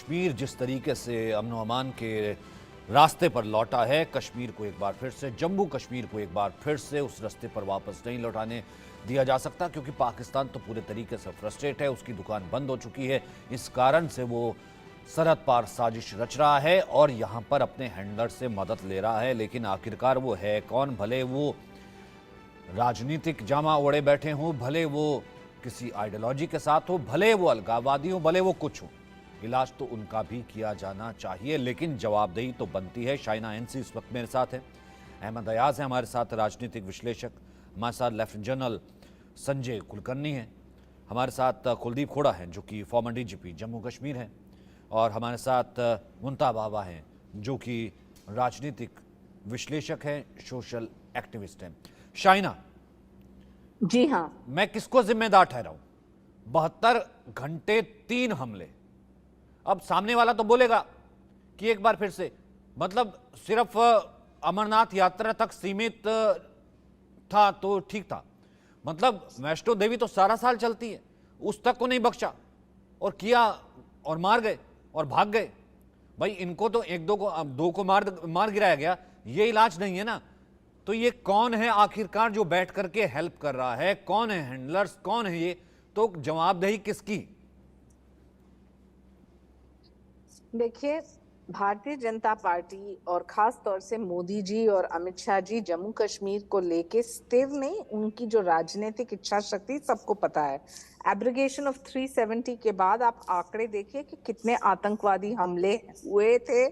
कश्मीर जिस तरीके से अमन व अमान के रास्ते पर लौटा है, कश्मीर को एक बार फिर से, जम्मू कश्मीर को एक बार फिर से उस रास्ते पर वापस नहीं लौटाने दिया जा सकता, क्योंकि पाकिस्तान तो पूरे तरीके से फ्रस्ट्रेट है, उसकी दुकान बंद हो चुकी है। इस कारण से वो सरहद पार साजिश रच रहा है और यहाँ पर अपने हैंडलर से मदद ले रहा है। लेकिन आखिरकार वो है कौन? भले वो राजनीतिक जामा ओढ़े बैठे हों, भले वो किसी आइडियोलॉजी के साथ हो, भले वो अलगाववादी हो, भले वो कुछ हो, इलाज तो उनका भी किया जाना चाहिए, लेकिन जवाबदेही तो बनती है। शाइना एनसी इस वक्त मेरे साथ है, अहमद अयाज है हमारे साथ राजनीतिक विश्लेषक, हमारे साथ लेफ्टिनेंट जनरल संजय कुलकर्णी हैं, हमारे साथ कुलदीप खोड़ा हैं जो कि फॉर्मर डीजीपी जम्मू कश्मीर हैं, और हमारे साथ मुंता बाबा हैं जो कि राजनीतिक विश्लेषक हैं, सोशल एक्टिविस्ट हैं। शाइना, जी हाँ, मैं किसको जिम्मेदार ठहराऊं? 72 घंटे 3 हमले। अब सामने वाला तो बोलेगा कि एक बार फिर से, मतलब सिर्फ अमरनाथ यात्रा तक सीमित था तो ठीक था, मतलब वैष्णो देवी तो सारा साल चलती है, उस तक को नहीं बख्शा और किया और मार गए और भाग गए। भाई इनको तो एक दो को मार गिराया गया, ये इलाज नहीं है ना। तो ये कौन है आखिरकार जो बैठ करके हेल्प कर रहा है? कौन है हैंडलर्स? कौन है ये? तो जवाबदेही किसकी? देखिए, भारतीय जनता पार्टी और खास तौर से मोदी जी और अमित शाह जी जम्मू कश्मीर को लेके स्थिर नहीं, उनकी जो राजनीतिक इच्छा शक्ति सबको पता है। एब्रिगेशन ऑफ 370 के बाद आप आंकड़े देखिए कि कितने आतंकवादी हमले हुए थे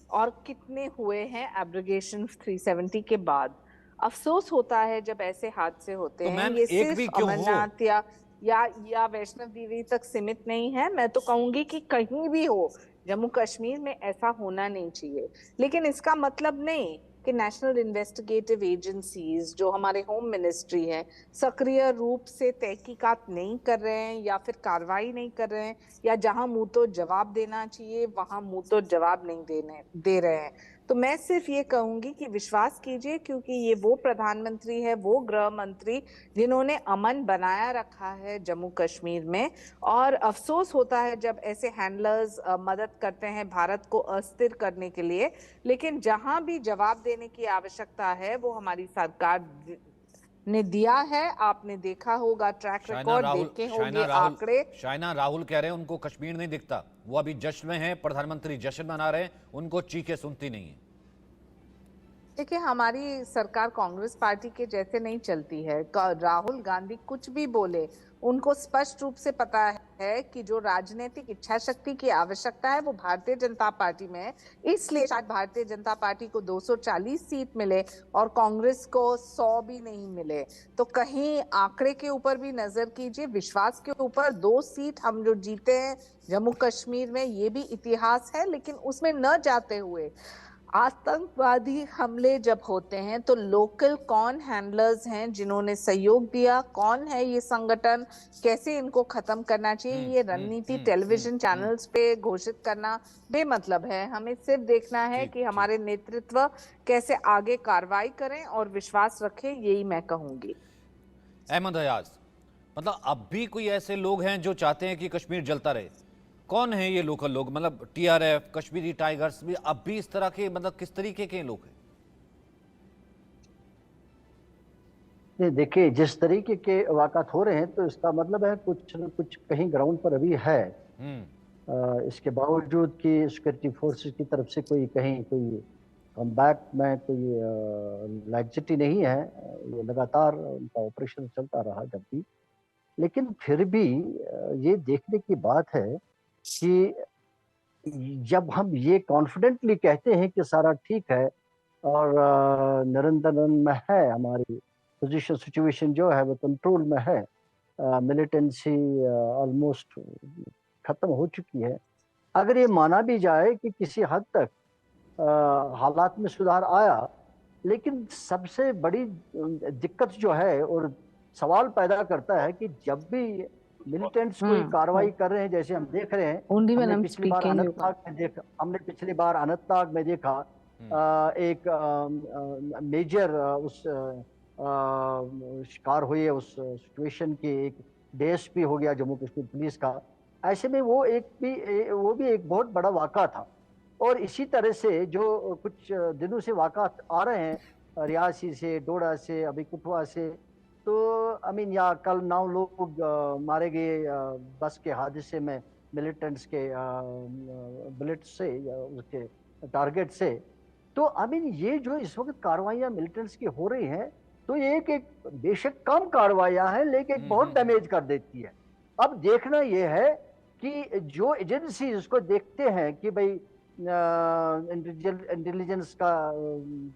और कितने हुए हैं एब्रिगेशन ऑफ 370 के बाद। अफसोस होता है जब ऐसे हादसे होते तो हैं। मैम ये एक भी सिर्फ क्यों हो? अमरनाथ या वैष्णव देवी तक सीमित नहीं है। मैं तो कहूंगी कि कहीं भी हो, जम्मू कश्मीर में ऐसा होना नहीं चाहिए। लेकिन इसका मतलब नहीं कि नेशनल इन्वेस्टिगेटिव एजेंसीज जो हमारे होम मिनिस्ट्री है सक्रिय रूप से तहकीकात नहीं कर रहे हैं या फिर कार्रवाई नहीं कर रहे हैं, या जहां मुंह तो जवाब देना चाहिए वहां मुंह तो जवाब नहीं दे रहे हैं। तो मैं सिर्फ ये कहूंगी कि विश्वास कीजिए, क्योंकि ये वो प्रधानमंत्री है, वो गृह मंत्री जिन्होंने अमन बनाया रखा है जम्मू कश्मीर में। और अफसोस होता है जब ऐसे हैंडलर्स मदद करते हैं भारत को अस्थिर करने के लिए। लेकिन जहां भी जवाब देने की आवश्यकता है वो हमारी सरकार ने दिया है। आपने देखा होगा, ट्रैक रिकॉर्ड देखे होंगे, आंकड़े। शाइना राहुल कह रहे हैं उनको कश्मीर नहीं दिखता, वो अभी जश्न में हैं, प्रधानमंत्री जश्न मना रहे हैं, उनको चीखें सुनती नहीं है। देखिए, हमारी सरकार कांग्रेस पार्टी के जैसे नहीं चलती है। राहुल गांधी कुछ भी बोले, उनको स्पष्ट रूप से पता है कि जो राजनीतिक इच्छा शक्ति की आवश्यकता है वो भारतीय जनता पार्टी में है। इसलिए शायद भारतीय जनता पार्टी को 240 सीट मिले और कांग्रेस को 100 भी नहीं मिले। तो कहीं आंकड़े के ऊपर भी नजर कीजिए, विश्वास के ऊपर। 2 सीट हम जो जीते हैं जम्मू कश्मीर में, ये भी इतिहास है। लेकिन उसमें न जाते हुए आतंकवादी हमले जब होते हैं तो लोकल कौन हैंडलर्स हैं जिन्होंने सहयोग दिया, कौन है ये संगठन, कैसे इनको खत्म करना चाहिए, ये रणनीति टेलीविजन चैनल्स पे घोषित करना बेमतलब है। हमें सिर्फ देखना है ठीक कि ठीक। हमारे नेतृत्व कैसे आगे कार्रवाई करें और विश्वास रखें, यही मैं कहूंगी। अहमद अयाज, मतलब अब भी कोई ऐसे लोग हैं जो चाहते हैं कि कश्मीर जलता रहे? कौन है ये लोकल लोग? मतलब टीआरएफ, कश्मीरी टाइगर्स भी अब भी इस तरह के, मतलब किस तरीके के लोग हैं? देखिए, जिस तरीके के वाक़ात हो रहे हैं तो इसका मतलब है कुछ न कुछ कहीं ग्राउंड पर अभी है। इसके बावजूद कि सिक्योरिटी फोर्सेस की तरफ से कोई कमबैक में कोई लैक्सिटी नहीं है। ये लगातार उनका ऑपरेशन चलता रहा जब भी। लेकिन फिर भी ये देखने की बात है कि जब हम ये कॉन्फिडेंटली कहते हैं कि सारा ठीक है और निरंतरण में है, हमारी पोजीशन सिचुएशन जो है वो कंट्रोल में है, मिलिटेंसी ऑलमोस्ट खत्म हो चुकी है। अगर ये माना भी जाए कि किसी हद तक हालात में सुधार आया, लेकिन सबसे बड़ी दिक्कत जो है और सवाल पैदा करता है कि जब भी मिलिटेंट्स कोई कार्रवाई कर रहे हैं, जैसे हम देख रहे हैं, ओनली व्हेन हमने आई एम पिछली बार स्पीकिंग यू अनंतनाग में देखा, एक मेजर उस शिकार हुए उस सिचुएशन के, एक डीएसपी हो गया जम्मू कश्मीर पुलिस का, ऐसे में वो एक बहुत बड़ा वाक़ा था। और इसी तरह से जो कुछ दिनों से वाक़ात आ रहे हैं रियासी से, डोडा से, अभी कठुआ से, तो आई मीन या कल 9 लोग मारे गए बस के हादसे में मिलिटेंट्स के बुलेट से या उसके टारगेट से। तो आई मीन ये जो इस वक्त कार्रवाइयाँ मिलिटेंट्स की हो रही हैं, तो ये एक बेशक कम कार्रवाइयाँ हैं, लेकिन एक बहुत डैमेज कर देती है। अब देखना ये है कि जो एजेंसी इसको देखते हैं कि भाई इंटेलिजेंस का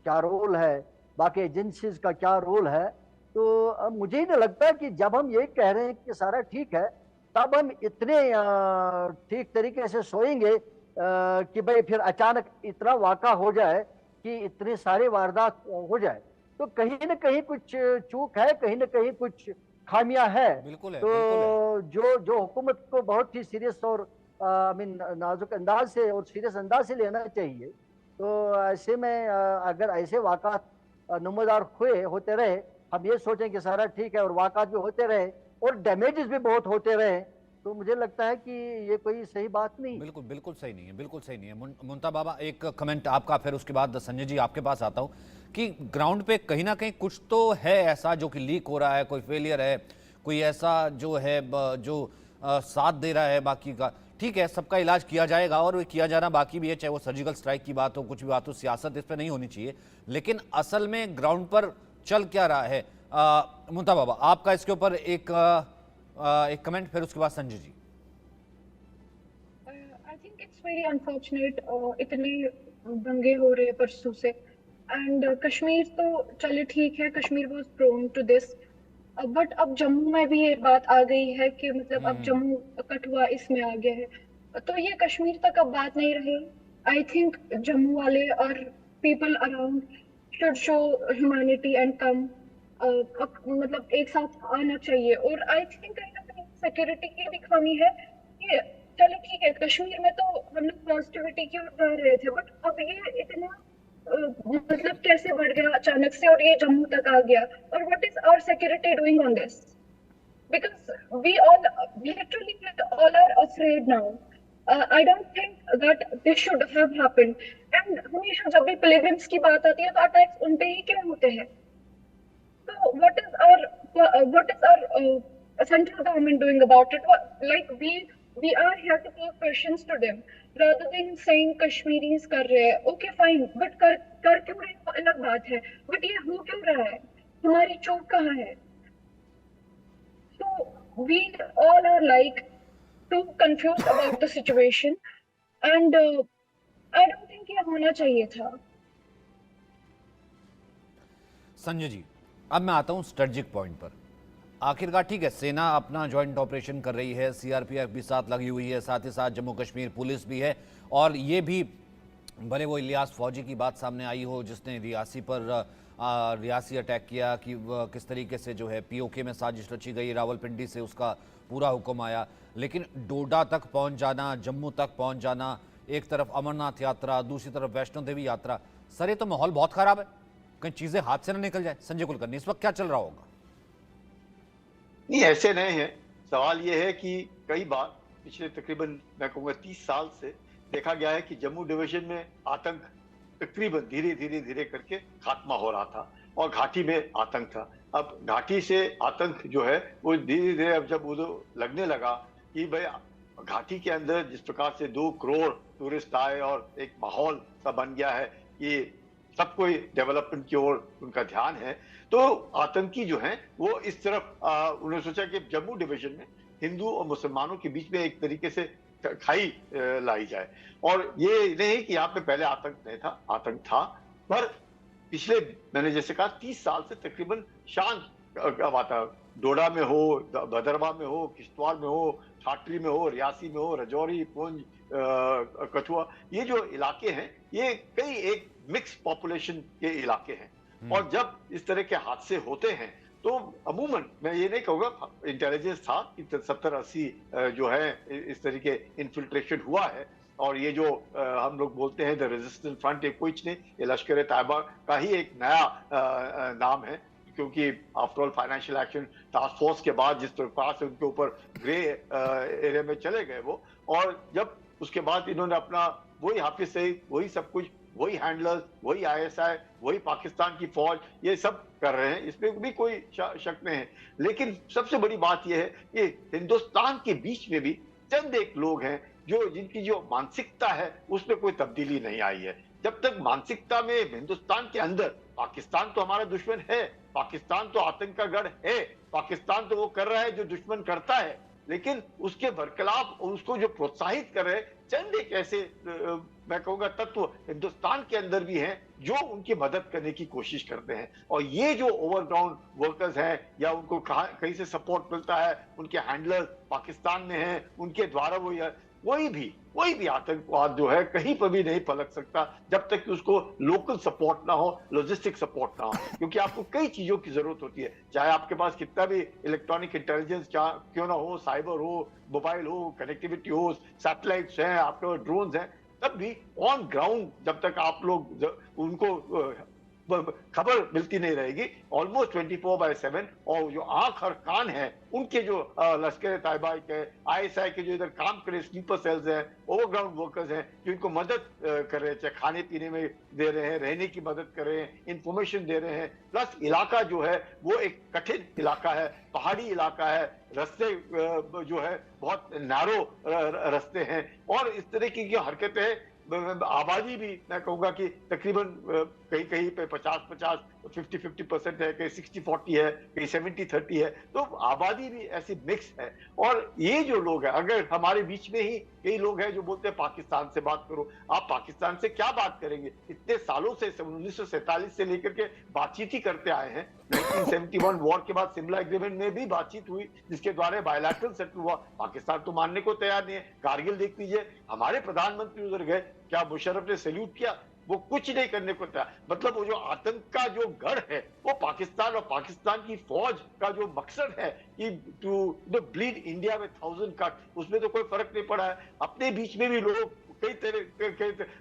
क्या रोल है, बाकी एजेंसीज का क्या रोल है, तो अब मुझे ही नहीं लगता कि जब हम ये कह रहे हैं कि सारा ठीक है, तब हम इतने ठीक तरीके से सोएंगे कि भाई फिर अचानक इतना वाक़ा हो जाए कि इतने सारे वारदात हो जाए। तो कहीं न कहीं कुछ चूक है, कहीं न कहीं कुछ खामियां है। बिल्कुल है, तो बिल्कुल है। जो जो हुकूमत को बहुत ही सीरियस और आई मीन नाजुक अंदाज से और सीरियस अंदाज से लेना चाहिए। तो ऐसे में अगर ऐसे वाक़ात नमूदार होते रहे, हम ये सोचें कि सारा ठीक है और वाक़ात भी होते रहे और डैमेजेस भी बहुत होते रहे, तो मुझे लगता है कि ये कोई सही बात नहीं। बिल्कुल, बिल्कुल सही नहीं है, बिल्कुल सही नहीं है। मुंता बाबा, एक कमेंट आपका, फिर उसके बाद संजय जी आपके पास आता हूँ कि ग्राउंड पे कहीं ना कहीं कुछ तो है ऐसा जो कि लीक हो रहा है, कोई फेलियर है, कोई ऐसा जो है जो साथ दे रहा है बाकी का। ठीक है, सबका इलाज किया जाएगा और किया जाना बाकी भी है, चाहे वो सर्जिकल स्ट्राइक की बात हो, कुछ भी बात हो, सियासत इस पर नहीं होनी चाहिए। लेकिन असल में ग्राउंड पर चल क्या रहा है? मुंता बाबा, आपका इसके ऊपर एक कमेंट, फिर उसके बाद Sanjay ji. I think it's very unfortunate इतने दंगे हो रहे हैं परसों से। एंड कश्मीर तो चले ठीक है, Kashmir was prone to this, but अब जम्मू में भी ये बात आ गई है कि मतलब अब जम्मू कठुआ इसमें आ गया है, तो ये कश्मीर तक अब बात नहीं रही। आई थिंक जम्मू वाले और people around should show humanity and come, मतलब एक साथ आना चाहिए। और आई थिंक कहीं ना कहीं सिक्योरिटी की भी खामी है कि चलो ठीक है, कश्मीर में तो हम लोग पॉजिटिविटी की ओर जा रहे थे, बट अब ये इतना मतलब कैसे बढ़ गया अचानक से और ये जम्मू तक आ गया? और what is our security doing on this? Because we all literally all are afraid now. I don't think that this should have happened. And हमेशा जब भी पिलग्रिम्स की बात आती है तो अटैक्स उन पे ही क्यों होते हैं? So what is our central government doing about it? Like we are here to pose questions to them rather than saying Kashmiris कर रहे हैं, okay fine, but कर क्यों रहे हैं अलग बात है, but ये हो क्यों रहा है? हमारी चूक कहाँ है? So we all are like too confused about the situation, and I don't think ये होना चाहिए था। संजय जी, अब मैं आता हूं स्ट्रेटजिक पॉइंट पर। आखिरकार ठीक है, सेना अपना जॉइंट ऑपरेशन कर रही है, सीआरपीएफ भी साथ लगी हुई है, साथ ही साथ जम्मू कश्मीर पुलिस भी है, और ये भी भले वो इलियास फौजी की बात सामने आई हो जिसने रियासी पर रियासी अटैक किया, कि किस तरीके से जो है पीओके में साजिश रची गई, रावलपिंडी से उसका पूरा हुक्म आया, लेकिन डोडा तक पहुंच जाना, जम्मू तक पहुंच जाना, एक तरफ अमरनाथ यात्रा, दूसरी तरफ वैष्णो देवी यात्रा, सर ये तो माहौल बहुत खराब है, कहीं चीजें हाथ से ना निकल जाए। संजय कुलकर्णी, इस वक्त क्या चल रहा होगा? नहीं, ऐसे नहीं है। सवाल यह है कि कई बार पिछले तकरीबन मैं कहूँगा 30 साल से देखा गया है कि जम्मू डिवीजन में आतंक तकरीबन धीरे धीरे धीरे करके खात्मा हो रहा था और घाटी में आतंक था। अब घाटी से आतंक जो है वो धीरे धीरे अब जब वो लगने लगा कि भाई घाटी के अंदर जिस प्रकार से 2 करोड़ टूरिस्ट आए और एक माहौल सा बन गया है कि सब कोई डेवलपमेंट की ओर उनका ध्यान है, तो आतंकी जो हैं वो इस तरफ उन्होंने सोचा कि जम्मू डिवीजन में हिंदू और मुसलमानों के बीच में एक तरीके से खाई लाई जाए। और ये नहीं कि यहाँ पे पहले आतंक नहीं था, आतंक था, पर पिछले मैंने जैसे कहा 30 साल से तकरीबन शांत वातावरण, डोडा में हो, भदरवा में हो, किश्तवाड़ में हो, ठाटरी में हो, रियासी में हो, रजौरी, पुंछ, कठुआ, ये जो इलाके हैं ये कई एक मिक्स पॉपुलेशन के इलाके हैं। और जब इस तरह के हादसे होते हैं तो अमूमन मैं ये नहीं कहूँगा, इंटेलिजेंस था कि 70-80 जो है इस तरीके इन्फिल्ट्रेशन हुआ है, और ये जो हम लोग बोलते हैं द रेजिस्टेंस फ्रंट, ये कुछ नहीं, ये लश्कर तैयबा का ही एक नया नाम है क्योंकि after all financial action task force के बाद जिस प्रकार से उनके ऊपर ग्रे एरिया में चले गए वो, और जब उसके बाद इन्होंने अपना वही हाफिज सईद, वही सब कुछ, वही हैंडलर्स, वही आईएसआई, वही पाकिस्तान की फौज, ये सब कर रहे हैं, इसमें भी कोई शक नहीं है। लेकिन सबसे बड़ी बात यह है कि हिंदुस्तान के बीच में भी चंद एक लोग हैं जो जिनकी जो मानसिकता है उसमें कोई तब्दीली नहीं आई है। जब तक मानसिकता में हिंदुस्तान के अंदर पाकिस्तान तो हमारा दुश्मन है, पाकिस्तान तो आतंक का गढ़ है, पाकिस्तान तो वो कर रहा है जो दुश्मन करता है, लेकिन उसके बरखिलाफ उसको जो प्रोत्साहित कर रहे चंद एक ऐसे मैं कहूंगा तत्व हिंदुस्तान के अंदर भी हैं जो उनकी मदद करने की कोशिश करते हैं। और ये जो ओवरग्राउंड वर्कर्स हैं या उनको कहीं से सपोर्ट मिलता है, उनके हैंडलर्स पाकिस्तान में हैं, उनके द्वारा कोई भी आतंकवाद जो है कहीं पर भी नहीं पलक सकता जब तक कि उसको लोकल सपोर्ट ना हो, लॉजिस्टिक सपोर्ट ना हो। क्योंकि आपको कई चीजों की जरूरत होती है, चाहे आपके पास कितना भी इलेक्ट्रॉनिक इंटेलिजेंस क्यों ना हो, साइबर हो, मोबाइल हो, कनेक्टिविटी हो, सैटेलाइट्स हैं, आपके पास ड्रोन्स हैं, तब भी ऑन ग्राउंड जब तक आप लोग उनको खबर मिलती नहीं रहेगी ऑलमोस्ट 24/7। और जो आंख और कान है उनके जो लश्कर तैयबा के, आईएसआई के जो इधर काम करे स्लीपर सेल्स हैं, ओवरग्राउंड वर्कर्स हैं, जो इनको मदद कर रहे हैं, चाहे खाने पीने में दे रहे हैं, रहने की मदद कर रहे हैं, इंफॉर्मेशन दे रहे हैं। प्लस इलाका जो है वो एक कठिन इलाका है, पहाड़ी इलाका है, रास्ते जो है बहुत नैरो रास्ते हैं, और इस तरह की जो हरकतें, आबादी भी मैं कहूंगा कि तकरीबन कहीं कहीं पे 50-50, 50-50% है, कहीं 60-40 है, कहीं 70-30 है, तो आबादी भी ऐसी मिक्स है। और ये जो लोग हैं, अगर हमारे बीच में ही कई लोग हैं जो बोलते हैं पाकिस्तान से बात करो, आप पाकिस्तान से क्या बात करेंगे? इतने सालों से 1947 से लेकर के बातचीत ही करते आए हैं। 1971 वॉर के बाद सिमला एग्रीमेंट में भी बातचीत हुई जिसके द्वारा बायलैटरल सेटल हुआ, पाकिस्तान तो मानने को तैयार नहीं है। कारगिल देख लीजिए, हमारे प्रधानमंत्री उधर गए, क्या मुशर्रफ ने सैल्यूट किया? वो कुछ नहीं करने को तैयार। मतलब वो जो आतंक का जो गढ़ है वो पाकिस्तान और पाकिस्तान की फौज का जो मकसद है कि टू ब्लीड इंडिया में 1000 कट, उसमें तो कोई फर्क नहीं पड़ा है। अपने बीच में भी लोग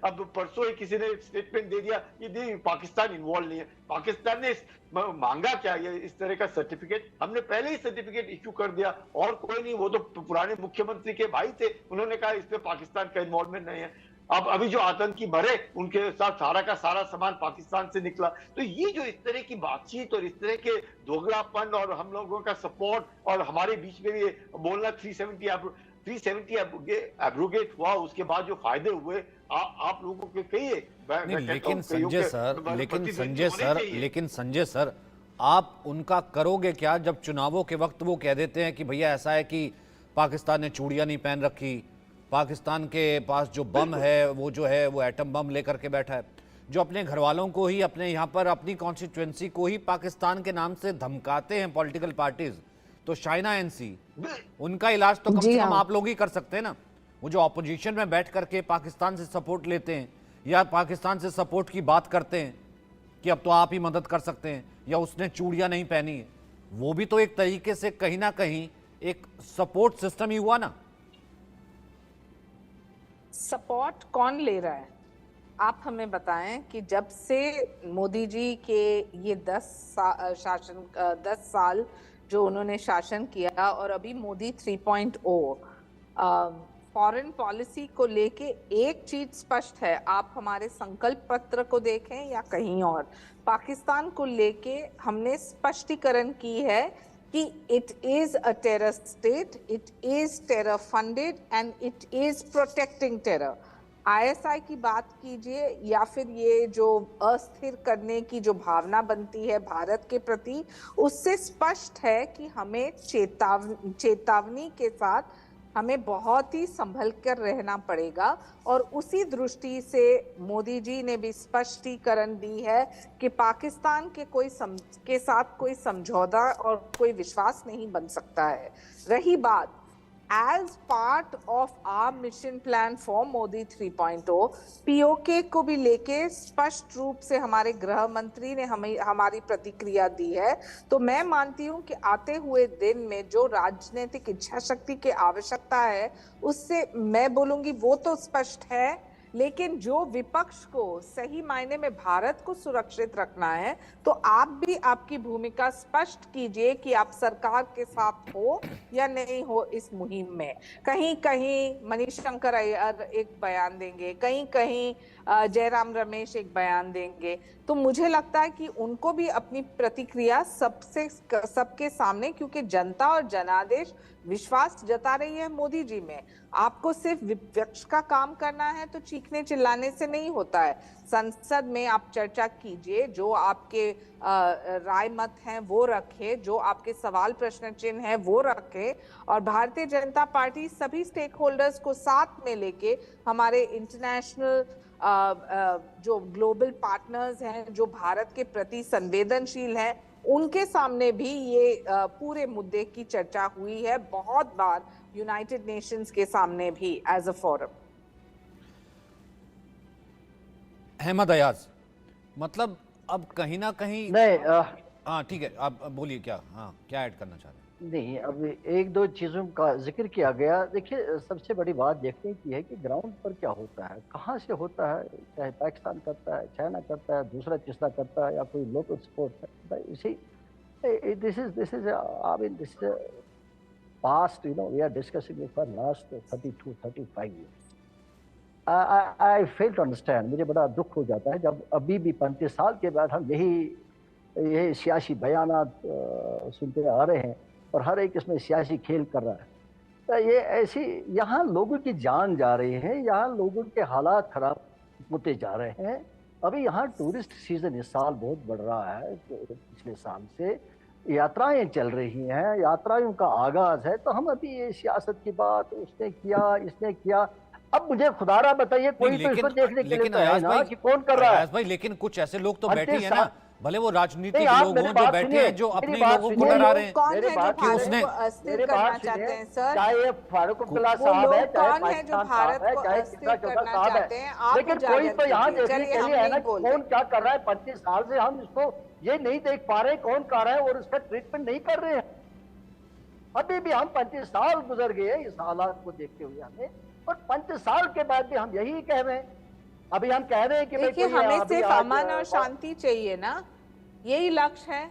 अब परसों ही किसी ने स्टेटमेंट दे दिया कि पाकिस्तान इन्वॉल्व नहीं है। पाकिस्तान ने मांगा क्या ये इस तरह का सर्टिफिकेट? हमने पहले ही सर्टिफिकेट इश्यू कर दिया, और कोई नहीं, वो तो पुराने मुख्यमंत्री के भाई थे, उन्होंने कहा इसमें पाकिस्तान का इन्वॉल्वमेंट नहीं है। अब अभी जो आतंकी मरे उनके साथ सारा का सारा सामान पाकिस्तान से निकला। तो ये जो इस तरह की बातचीत और इस तरह के दोगलापन और हम लोगों का सपोर्ट और हमारे बीच में भी बोलना 370 एब्रोगेट हुआ, उसके बाद जो फायदे हुए आप लोगों के कहिए। लेकिन संजय सर आप उनका करोगे क्या जब चुनावों के वक्त वो कह देते हैं कि भैया ऐसा है कि पाकिस्तान ने चूड़ियां नहीं पहन रखी, पाकिस्तान के पास जो बम है वो एटम बम लेकर के बैठा है, जो अपने घर वालों को ही, अपने यहाँ पर अपनी कॉन्स्टिट्यूएंसी को ही पाकिस्तान के नाम से धमकाते हैं पॉलिटिकल पार्टीज। तो शाइना एनसी, उनका इलाज तो कम से कम आप लोग ही कर सकते हैं ना। वो जो ऑपोजिशन में बैठ करके पाकिस्तान से सपोर्ट लेते हैं या पाकिस्तान से सपोर्ट की बात करते हैं कि अब तो आप ही मदद कर सकते हैं, या उसने चूड़ियां नहीं पहनी है, वो भी तो एक तरीके से कहीं ना कहीं एक सपोर्ट सिस्टम ही हुआ ना। सपोर्ट कौन ले रहा है? आप हमें बताएं कि जब से मोदी जी के ये 10 साल जो उन्होंने शासन किया, और अभी मोदी 3.0 फॉरेन पॉलिसी को लेके एक चीज स्पष्ट है, आप हमारे संकल्प पत्र को देखें या कहीं और, पाकिस्तान को लेके हमने स्पष्टीकरण की है कि it is a terror state, it is terror funded and it is protecting terror. ISI की बात कीजिए या फिर ये जो अस्थिर करने की जो भावना बनती है भारत के प्रति, उससे स्पष्ट है कि हमें चेतावनी के साथ हमें बहुत ही संभल कर रहना पड़ेगा। और उसी दृष्टि से मोदी जी ने भी स्पष्टीकरण दी है कि पाकिस्तान के साथ कोई समझौता और कोई विश्वास नहीं बन सकता है। रही बात as part of our mission plan for Modi 3.0, PoK को भी लेके स्पष्ट रूप से हमारे गृह मंत्री ने हमें हमारी प्रतिक्रिया दी है। तो मैं मानती हूँ कि आते हुए दिन में जो राजनीतिक इच्छा शक्ति की आवश्यकता है, उससे मैं बोलूंगी वो तो स्पष्ट है, लेकिन जो विपक्ष को सही मायने में भारत को सुरक्षित रखना है तो आप भी आपकी भूमिका स्पष्ट कीजिए कि आप सरकार के साथ हो या नहीं हो इस मुहिम में। कहीं कहीं मणिशंकर अय्यर एक बयान देंगे, कहीं कहीं जयराम रमेश एक बयान देंगे, तो मुझे लगता है कि उनको भी अपनी प्रतिक्रिया सबके सामने, क्योंकि जनता और जनादेश विश्वास जता रही है मोदी जी में। आपको सिर्फ विपक्ष का काम करना है तो चीखने चिल्लाने से नहीं होता है। संसद में आप चर्चा कीजिए, जो आपके राय मत हैं वो रखे, जो आपके सवाल प्रश्न चिन्ह हैं वो रखे, और भारतीय जनता पार्टी सभी स्टेक होल्डर्स को साथ में लेके हमारे इंटरनेशनल जो ग्लोबल पार्टनर्स हैं, जो भारत के प्रति संवेदनशील हैं, उनके सामने भी ये पूरे मुद्दे की चर्चा हुई है बहुत बार, यूनाइटेड नेशंस के सामने भी as a forum. Ahmad Ayaz, मतलब अब कहीं ना कहीं नहीं हाँ ठीक है, आप बोलिए क्या, हाँ क्या ऐड करना चाह रहे हैं? नहीं, अब एक दो चीज़ों का जिक्र किया गया। देखिए, सबसे बड़ी बात देखने की है कि ग्राउंड पर क्या होता है, कहाँ से होता है। चाहे पाकिस्तान करता है, चाइना करता है, दूसरा तीसरा करता है, या कोई लोकल सपोर्ट है, इसी this is I mean this past, we are discussing for last 32-35 years. I fail to understand. मुझे बड़ा दुख हो जाता है जब अभी भी 35 साल के बाद हम यही सियासी बयानात सुनते आ रहे हैं, और हर एक इसमें सियासी खेल कर रहा है। तो ये ऐसी, यहाँ लोगों की जान जा रही है, यहाँ लोगों के हालात खराब होते जा रहे हैं। अभी यहाँ टूरिस्ट सीजन इस साल बहुत बढ़ रहा है, पिछले साल से यात्राएं चल रही हैं, यात्राओं का आगाज है। तो हम अभी ये सियासत की बात, उसने किया, इसने किया, अब मुझे खुदारा बताइए, कोई तो इसको देखने के लिए तो है ना कि कौन कर रहा है। भाई, लेकिन कुछ ऐसे लोग तो बैठे हैं ना, भले वो राजनीतिक नहीं, आप लोग मेरी हों, बात जो बैठे सुनिए, हैं, जो अपने मेरी बात लोगों को सुनिए। डरा रहे हैं। कौन है मेरी जो बात भारत सुनिए, को अस्थिर मेरी करना बात चाहते सुनिए, हैं सर? चाहे फारूक अब्दुल्ला वो साहब है, लोग चाहे कौन है जो पाकिस्तान भारत साहब है, को चाहे अस्थिर कितना चौथा करना साहब चाहते है, हैं? आप लेकिन कोई उजागर तो यहाँ कीजिए। देखने चलिए, के हम लिए है ना नहीं कि बोलते। कौन क्या कर रहा है। 35 साल से हम इसको ये नहीं देख पा रहे कौन कर रहा है, और उसका ट्रीटमेंट नहीं कर रहे हैं। अभी भी हम 35 साल गुजर गए इस हालात को देखते हुए हमें, और 35 साल के बाद भी हम यही कह रहे हैं। अभी हम कह रहे हैं कि देखिए, भाई हमें सिर्फ अमन और शांति चाहिए ना, यही लक्ष्य है।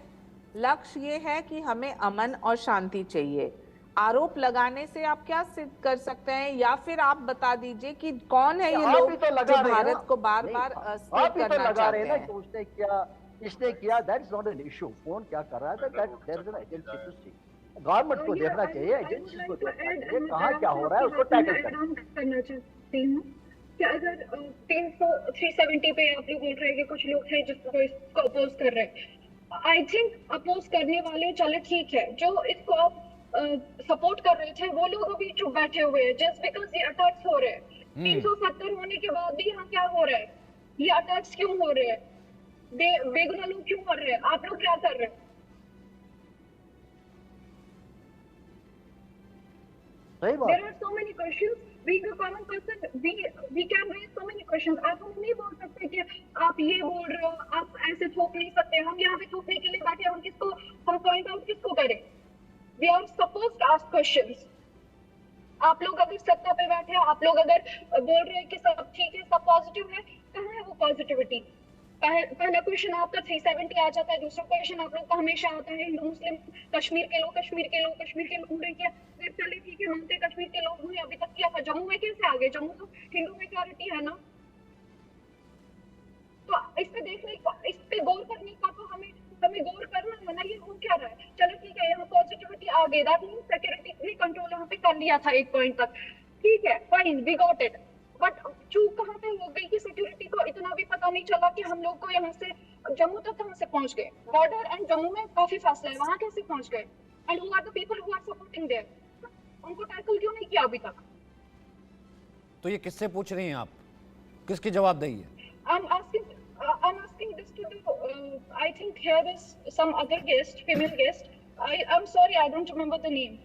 लक्ष्य ये है कि हमें अमन और शांति चाहिए। आरोप लगाने से आप क्या सिद्ध कर सकते हैं? या फिर आप बता दीजिए कि कौन है ये लोग जो भारत को बार बार अस्थिर करना चाहते हैं? उसने किया, इसने किया, that is not an issue. कौन क्या कर रहा है, that there is an agency to see. Government को देखना चाहिए, एजेंसी को देखना चाहिए कहाँ क्या हो रहा है, उसको टैकल करना चाहती हूँ कि अगर 370 पे आप लोग बोल रहे हैं कि कुछ लोग थे जिसको इसको अपोज कर रहे हैं, आई थिंक अपोज करने वाले चले ठीक है, जो इसको आप सपोर्ट कर रहे थे वो लोग अभी चुप बैठे हुए हैं जस्ट बिकॉज ये अटैक्स हो रहे हैं। 370 होने के बाद भी यहाँ क्या हो रहा है, ये अटैक्स क्यों हो रहे हैं, बेगुनाह लोग क्यों मर रहे हैं, आप लोग क्या कर रहे हैं? There are so many questions. Being a common person, we can raise so many questions. आप हमें नहीं बोल सकते कि आप ये बोल रहे हो, आप ऐसे थोप नहीं सकते। हम यहाँ पे थोपने के लिए बैठे, हम किसको, हम पॉइंट आउट किसको करें? We are supposed to ask questions. आप लोग अगर सत्ता पे बैठे हैं, आप लोग अगर बोल रहे हैं कि सब ठीक है, सब पॉजिटिव है, कहाँ है वो पॉजिटिविटी? पहला क्वेश्चन आपका 370 आ जाता है, दूसरा क्वेश्चन आप लोग का हमेशा आता है हिंदू मुस्लिम, कश्मीर के लोग, कश्मीर के लोग, कश्मीर के लोग क्या? चलिए ठीक है, मानते कश्मीर के लोग हुए, अभी तक क्या था? जम्मू में कैसे आ गए? जम्मू तो हिंदू मेजॉरिटी है ना। तो इस पे देखने का, इस पे गौर करने का तो हमें गौर करना है ना, ये हो क्या रहा है। चलो ठीक है, यहाँ पॉजिटिविटी आ गई, दैट मींस सिक्योरिटी ने कंट्रोल यहाँ पे कर लिया था एक पॉइंट तक, ठीक है, fine, we got it. But चूक कहाँ पे हो गई कि सिक्योरिटी को इतना भी पता नहीं चला कि हम लोग को यहाँ से जम्मू तक कहाँ से पहुंच गए। बॉर्डर एंड जम्मू में काफी फासला है, वहां कैसे पहुंच गए? And who are the people who are supporting there? उनको टैकल क्यों नहीं किया अभी तक? तो ये किससे पूछ रही हैं आप, किसकी जवाब देंगे? I'm asking this to the I think here is some other guest, female guest. I'm sorry, I don't remember the name,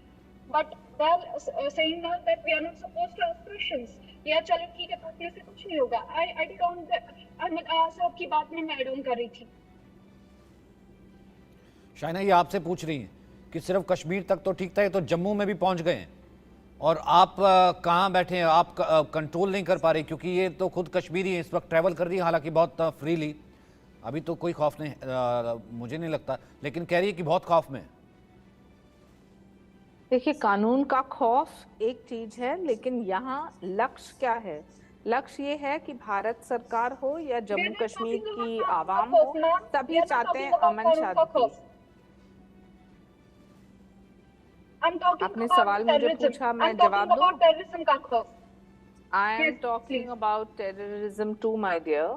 but they're saying now that we are not supposed to ask questions. या चलो ठीक है, पूछने से कुछ नहीं होगा। I did on the Ahmad साहब की बात में मैं ऐड ऑन कर रही थी। शाइना, ये आपसे पूछ रही हैं कि सिर्फ कश्मीर तक तो ठीक था, ये तो जम्मू में भी पहुंच गए हैं। और आप कहाँ बैठे हैं? आप कंट्रोल नहीं कर पा रहे, क्योंकि ये तो खुद कश्मीरी है, इस वक्त ट्रैवल कर रही है, हालांकि बहुत फ्रीली। अभी तो कोई खौफ नहीं, मुझे नहीं लगता, लेकिन कह रही है कि बहुत खौफ में है। देखिए, कानून का खौफ एक चीज है, लेकिन यहाँ लक्ष्य क्या है? लक्ष्य ये है कि भारत सरकार हो या जम्मू कश्मीर की आवाम हो, सभी चाहते हैं अमन शांति। आपने सवाल मुझे पूछा, मैं जवाब दूं? I am talking about terrorism too, my dear.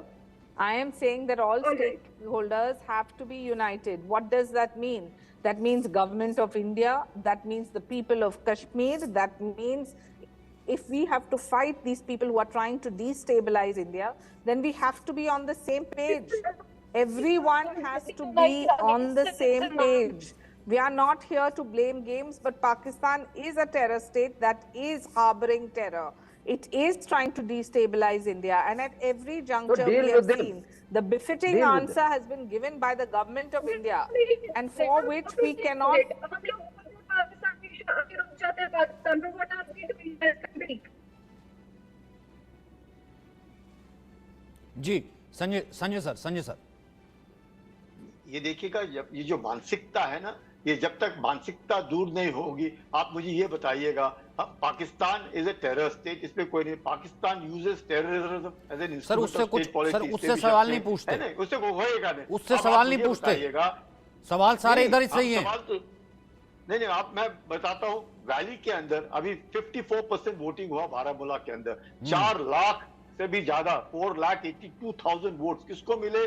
I am saying that all stakeholders have to be united. What does that mean? That means government of India, that means the people of Kashmir, that means if we have to fight these people who are trying to destabilize India, then we have to be on the same page. Everyone has to be on the same page. We are not here to blame games, but Pakistan is a terror state that is harboring terror. It is trying to destabilize India, and at every juncture we have seen the befitting answer has been given by the government of India, and for which we cannot. जी Sanjay sir, ये देखिएगा, ये जो मानसिकता है ना, ये जब तक मानसिकता दूर नहीं होगी, आप मुझे ये बताइएगा, Pakistan is a terror state, इसमें कोई नहीं। Pakistan uses terrorism as an instrument of state policy. Sir उससे सवाल नहीं पूछते, नहीं, उससे वो होएगा नहीं, उससे सवाल नहीं पूछते, सवाल सारे इधर ही सही है। नहीं, आप मैं बताता हूँ, वैली के अंदर अभी 54% वोटिंग हुआ बारामूला के अंदर। 4 लाख से भी ज्यादा, 4,82,000 वोट्स किसको मिले?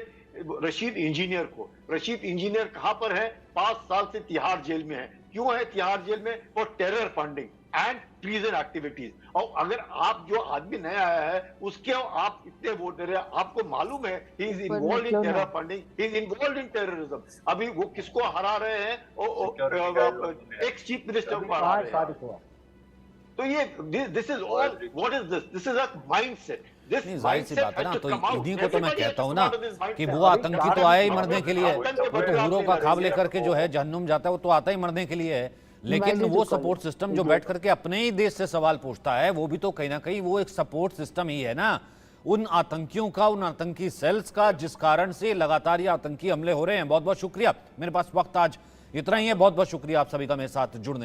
रशीद इंजीनियर को। रशीद इंजीनियर कहां पर है? 5 साल से तिहाड़ जेल में है। क्यों है तिहाड़ जेल में? For terror funding and treason activities. और अगर आप जो आदमी नया आया है उसके आप इतने वोट दे रहे हैं, आपको मालूम है he is involve in terror funding, he is involve in terrorism. अभी वो किसको हरा रहे हैं? एक्स चीफ मिनिस्टर को हरा रहे हैं। तो ये this is all, what is this? This is a mindset. जाहिर सी बात है ना, तो इन्हीं को तो मैं कहता हूं ना कि वो आतंकी तो आया ही मरने के लिए, वो तो हीरो का ख्वाब लेकर के जो है जहन्नुम जाता है, वो तो आता ही मरने के लिए है। लेकिन वो सपोर्ट सिस्टम जो बैठ करके अपने ही देश से सवाल पूछता है, वो भी तो कहीं ना कहीं वो एक सपोर्ट सिस्टम ही है ना, उन आतंकियों का, उन आतंकी सेल्स का, जिस कारण से लगातार ये आतंकी हमले हो रहे हैं। बहुत बहुत शुक्रिया, मेरे पास वक्त आज इतना ही है। बहुत बहुत शुक्रिया आप सभी का मेरे साथ जुड़ने